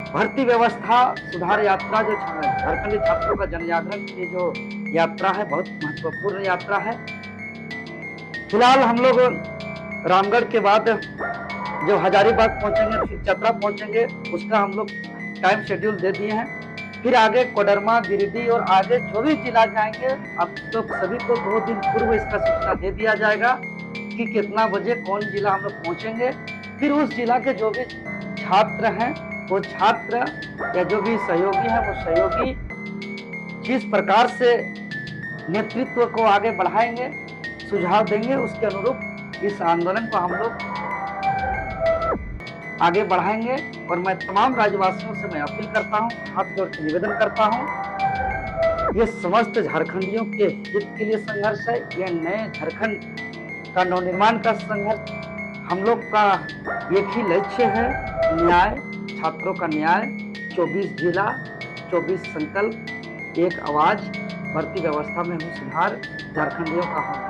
भर्ती व्यवस्था सुधार यात्रा जो झारखंडी छात्रों का जनजागरण की जो यात्रा है, बहुत महत्वपूर्ण यात्रा है। फिलहाल हम लोग रामगढ़ के बाद जो हजारीबाग पहुंचेंगे, फिर चतरा पहुंचेंगे, उसका हम लोग टाइम शेड्यूल दे दिए हैं। फिर आगे कोडरमा, गिरिडीह और आगे जो भी जिला जाएंगे, अब तो सभी को 2 दिन पूर्व इसका सूचना दे दिया जाएगा कि कितना बजे कौन जिला हम लोग पहुंचेंगे। फिर उस जिला के जो भी छात्र हैं, वो छात्र या जो भी सहयोगी हैं, वो सहयोगी जिस प्रकार से नेतृत्व को आगे बढ़ाएंगे, सुझाव देंगे, उसके अनुरूप इस आंदोलन को हम लोग आगे बढ़ाएंगे। और मैं तमाम राज्यवासियों से मैं अपील करता हूँ, हाथ जोड़ के निवेदन करता हूँ, ये समस्त झारखंडियों के हित के लिए संघर्ष है। ये नए झारखंड का नवनिर्माण का संघर्ष। हम लोग का एक ही लक्ष्य है, न्याय, छात्रों का न्याय। 24 जिला, 24 संकल्प, एक आवाज, भर्ती व्यवस्था में हो सुधार, झारखंडियों का हम।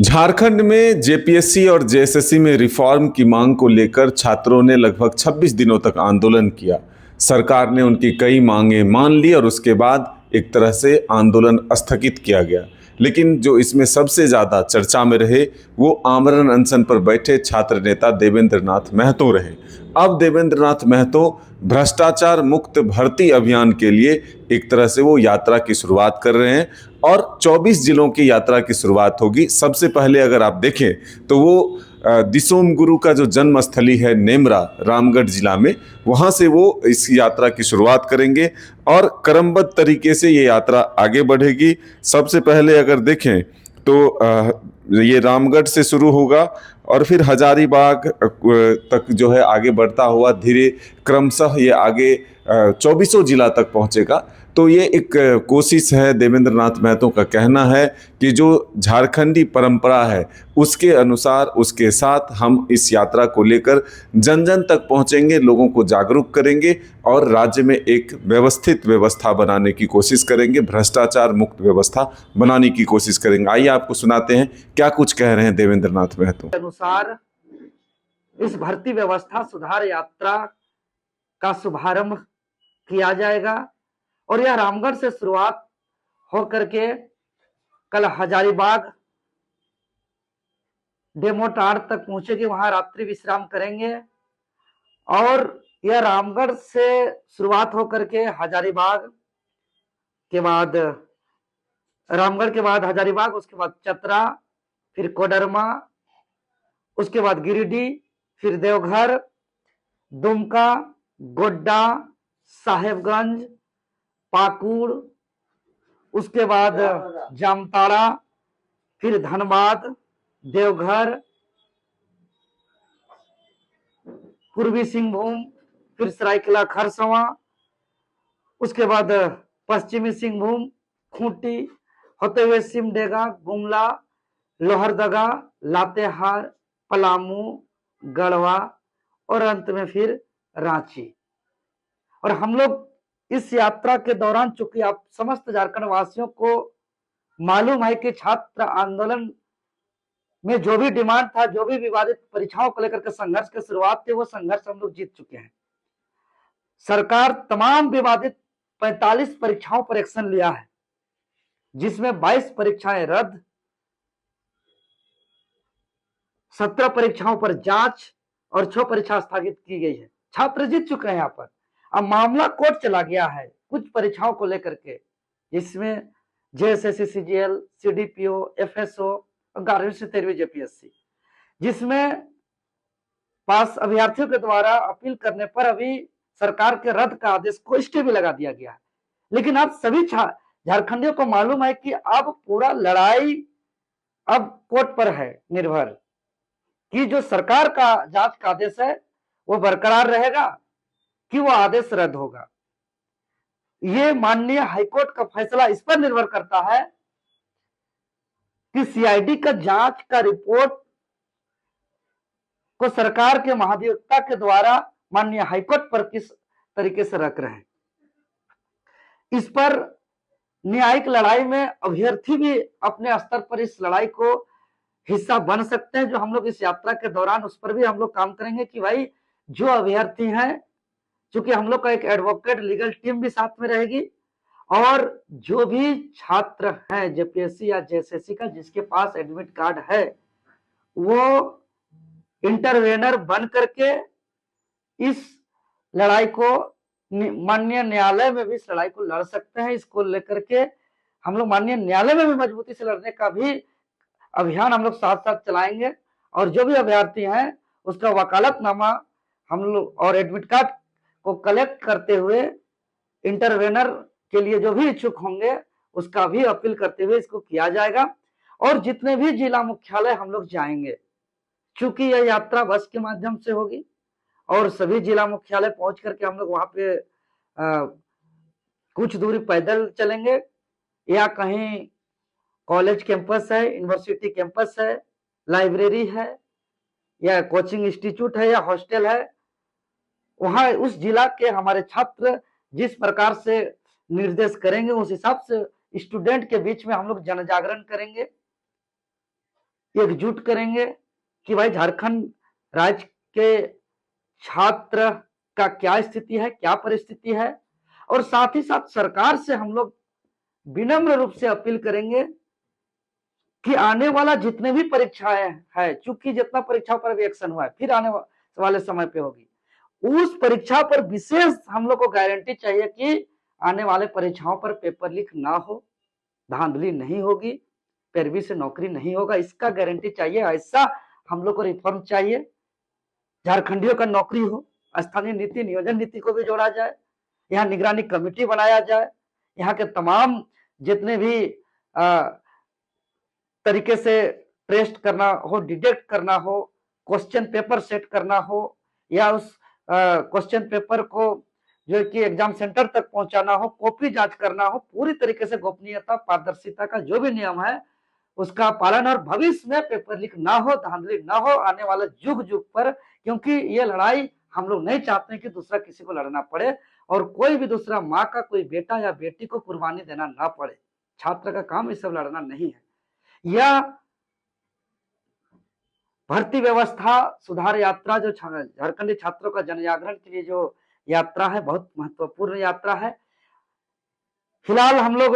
झारखंड में जेपीएससी और जेएसएससी में रिफॉर्म की मांग को लेकर छात्रों ने लगभग 26 दिनों तक आंदोलन किया। सरकार ने उनकी कई मांगें मान ली और उसके बाद एक तरह से आंदोलन स्थगित किया गया। लेकिन जो इसमें सबसे ज़्यादा चर्चा में रहे वो आमरण अनशन पर बैठे छात्र नेता देवेंद्र नाथ महतो रहे। अब देवेंद्र नाथ महतो भ्रष्टाचार मुक्त भर्ती अभियान के लिए एक तरह से वो यात्रा की शुरुआत कर रहे हैं और 24 जिलों की यात्रा की शुरुआत होगी। सबसे पहले अगर आप देखें तो वो दिसोम गुरु का जो जन्म स्थली है नेमरा, रामगढ़ जिला में, वहाँ से वो इस यात्रा की शुरुआत करेंगे और क्रमबद्ध तरीके से ये यात्रा आगे बढ़ेगी। सबसे पहले अगर देखें तो ये रामगढ़ से शुरू होगा और फिर हजारीबाग तक जो है आगे बढ़ता हुआ धीरे क्रमशः ये आगे 24 जिला तक पहुंचेगा। तो ये एक कोशिश है, देवेंद्र नाथ महतो का कहना है कि जो झारखंडी परंपरा है उसके अनुसार, उसके साथ हम इस यात्रा को लेकर जन जन तक पहुंचेंगे, लोगों को जागरूक करेंगे और राज्य में एक व्यवस्थित व्यवस्था बनाने की कोशिश करेंगे, भ्रष्टाचार मुक्त व्यवस्था बनाने की कोशिश करेंगे। आइए आपको सुनाते हैं क्या कुछ कह रहे हैं देवेंद्र नाथ महतो। अनुसार इस भर्ती व्यवस्था सुधार यात्रा का शुभारंभ किया जाएगा और यह रामगढ़ से शुरुआत होकर के कल हजारीबाग डेमोटार तक पहुंचेगी, वहां रात्रि विश्राम करेंगे और यह रामगढ़ से शुरुआत होकर के हजारीबाग के बाद, रामगढ़ के बाद हजारीबाग, उसके बाद चतरा, फिर कोडरमा, उसके बाद गिरिडीह, फिर देवघर, दुमका, गोड्डा, साहेबगंज, पाकुड़, उसके बाद जामताड़ा, फिर धनबाद, देवघर, पूर्वी सिंहभूम, फिर सरायकेला खरसवां, उसके बाद पश्चिमी सिंहभूम, खूंटी, होते हुए सिमडेगा, गुमला, लोहरदगा, लातेहार, पलामू, गढ़वा और अंत में फिर रांची। और हम लोग इस यात्रा के दौरान, चूंकि आप समस्त झारखंड वासियों को मालूम है कि छात्र आंदोलन में जो भी डिमांड था, जो भी विवादित परीक्षाओं को लेकर के संघर्ष की शुरुआत थी, वो संघर्ष हम लोग जीत चुके हैं। सरकार तमाम विवादित 45 परीक्षाओं पर एक्शन लिया है, जिसमें 22 परीक्षाएं रद्द, 17 परीक्षाओं पर जांच और 6 परीक्षा स्थगित की गई है। छात्र जीत चुके हैं यहाँ पर। अब मामला कोर्ट चला गया है कुछ परीक्षाओं को लेकर के, जिसमें जेएसएससी, सीजीएल, सीडीपीओ, एफएसओ और 11वीं से 13वीं जेपीएससी, जिसमें पास अभ्यर्थियों के द्वारा अपील करने पर अभी सरकार के रद्द का आदेश को स्टे भी लगा दिया गया है। लेकिन आप सभी झारखंडियों को मालूम है कि अब पूरा लड़ाई अब कोर्ट पर है निर्भर, कि जो सरकार का जांच का आदेश है वो बरकरार रहेगा कि वो आदेश रद्द होगा। ये माननीय हाईकोर्ट का फैसला इस पर निर्भर करता है कि सीआईडी का जांच का रिपोर्ट को सरकार के महाधिवक्ता के द्वारा माननीय हाईकोर्ट पर किस तरीके से रख रहे हैं। इस पर न्यायिक लड़ाई में अभ्यर्थी भी अपने स्तर पर इस लड़ाई को हिस्सा बन सकते हैं, जो हम लोग इस यात्रा के दौरान उस पर भी हम लोग काम करेंगे कि भाई जो अभ्यर्थी हैं, चूंकि हम लोग का एक एडवोकेट लीगल टीम भी साथ में रहेगी, और जो भी छात्र हैं जेपीएससी या जेएसएससी का जिसके पास एडमिट कार्ड है, वो इंटरवेनर बन करके इस लड़ाई को माननीय न्यायालय में भी इस लड़ाई को लड़ सकते हैं। इसको लेकर के हम लोग माननीय न्यायालय में भी मजबूती से लड़ने का भी अभियान हम लोग साथ साथ चलाएंगे, और जो भी अभ्यर्थी हैं उसका वकालतनामा हम लोग और एडमिट कार्ड को कलेक्ट करते हुए इंटरवेनर के लिए जो भी इच्छुक होंगे उसका भी अपील करते हुए इसको किया जाएगा। और जितने भी जिला मुख्यालय हम लोग जाएंगे, चूंकि यह यात्रा बस के माध्यम से होगी, और सभी जिला मुख्यालय पहुंच करके हम लोग वहां पे कुछ दूरी पैदल चलेंगे, या कहीं कॉलेज कैंपस है, यूनिवर्सिटी कैंपस है, लाइब्रेरी है, या कोचिंग इंस्टीट्यूट है, या हॉस्टल है, वहां उस जिला के हमारे छात्र जिस प्रकार से निर्देश करेंगे उस हिसाब से स्टूडेंट के बीच में हम लोग जन जागरण करेंगे, एकजुट करेंगे कि भाई झारखंड राज्य के छात्र का क्या स्थिति है, क्या परिस्थिति है। और साथ ही साथ सरकार से हम लोग विनम्र रूप से अपील करेंगे कि आने वाला जितने भी परीक्षाएं है, चूंकि जितना परीक्षा पर भी एक्शन हुआ है, फिर आने वाले समय पे होगी, उस परीक्षा पर विशेष हम लोग को गारंटी चाहिए कि आने वाले परीक्षाओं पर पेपर लीक ना हो, धांधली नहीं होगी, पैरवी से नौकरी नहीं होगा, इसका गारंटी चाहिए। ऐसा हम लोग को रिफॉर्म चाहिए, झारखंडियों का नौकरी हो, स्थानीय नीति नियोजन नीति को भी जोड़ा जाए, यहाँ निगरानी कमेटी बनाया जाए, यहाँ के तमाम जितने भी तरीके से टेस्ट करना हो, डिटेक्ट करना हो, क्वेश्चन पेपर सेट करना हो, या उस क्वेश्चन पेपर को जो कि एग्जाम सेंटर तक पहुंचाना हो, कॉपी जांच करना हो, पूरी तरीके से गोपनीयता पारदर्शिता का जो भी नियम है उसका पालन, और भविष्य में पेपर लीक ना हो, धांधली ना हो आने वाले युग युग पर, क्योंकि ये लड़ाई हम लोग नहीं चाहते कि दूसरा किसी को लड़ना पड़े, और कोई भी दूसरा माँ का कोई बेटा या बेटी को कुर्बानी देना ना पड़े। छात्र का काम ये सब लड़ना नहीं है। यह भर्ती व्यवस्था सुधार यात्रा जो झारखंडी छात्रों का जन जागरण के लिए जो यात्रा है, बहुत महत्वपूर्ण यात्रा है। फिलहाल हम लोग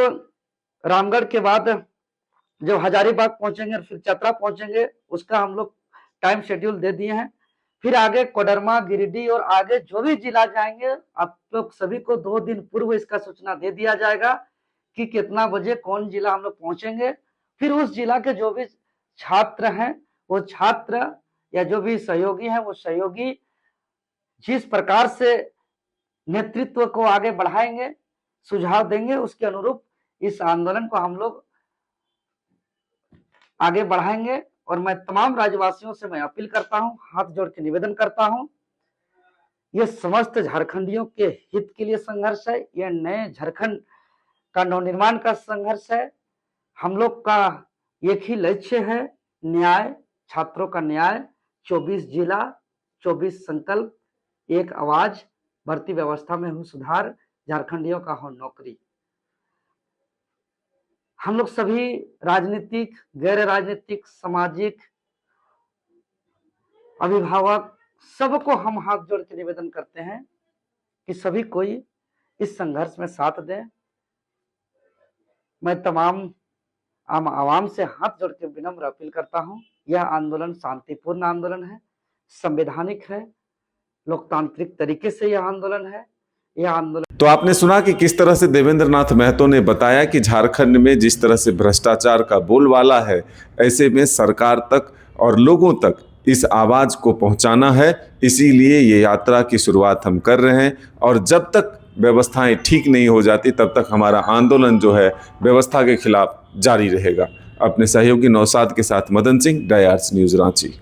रामगढ़ के बाद जब हजारीबाग पहुंचेंगे और फिर चतरा पहुंचेंगे, उसका हम लोग टाइम शेड्यूल दे दिए हैं। फिर आगे कोडरमा, गिरिडीह और आगे जो भी जिला जाएंगे, आप लोग सभी को 2 दिन पूर्व इसका सूचना दे दिया जाएगा कि कितना बजे कौन जिला हम लोग पहुंचेंगे। फिर उस जिला के जो भी छात्र हैं, वो छात्र या जो भी सहयोगी हैं, वो सहयोगी जिस प्रकार से नेतृत्व को आगे बढ़ाएंगे, सुझाव देंगे, उसके अनुरूप इस आंदोलन को हम लोग आगे बढ़ाएंगे। और मैं तमाम राज्यवासियों से मैं अपील करता हूं, हाथ जोड़ के निवेदन करता हूं, ये समस्त झारखंडियों के हित के लिए संघर्ष है, यह नए झारखंड का नवनिर्माण का संघर्ष है। हम लोग का एक ही लक्ष्य है, न्याय, छात्रों का न्याय। 24 जिला, 24 संकल्प, एक आवाज, भर्ती व्यवस्था में हो सुधार, झारखंडियों का हो नौकरी। हम लोग सभी राजनीतिक, गैर राजनीतिक, सामाजिक अभिभावक सबको हम हाथ जोड़ के निवेदन करते हैं कि सभी कोई इस संघर्ष में साथ दें। मैं तमाम आम आवाम से हाथ जोड़ के विनम्र अपील करता हूं, यह आंदोलन शांतिपूर्ण आंदोलन है, संवैधानिक है, लोकतांत्रिक तरीके से यह आंदोलन है। यह आंदोलन तो आपने सुना कि किस तरह से देवेंद्र नाथ महतो ने बताया कि झारखंड में जिस तरह से भ्रष्टाचार का बोलबाला है, ऐसे में सरकार तक और लोगों तक इस आवाज को पहुंचाना है। इसीलिए ये यात्रा की शुरुआत हम कर रहे हैं, और जब तक व्यवस्थाएं ठीक नहीं हो जाती तब तक हमारा आंदोलन जो है व्यवस्था के खिलाफ जारी रहेगा। अपने सहयोगी नौशाद के साथ मदन सिंह, डाई आर्ट्स न्यूज़ रांची।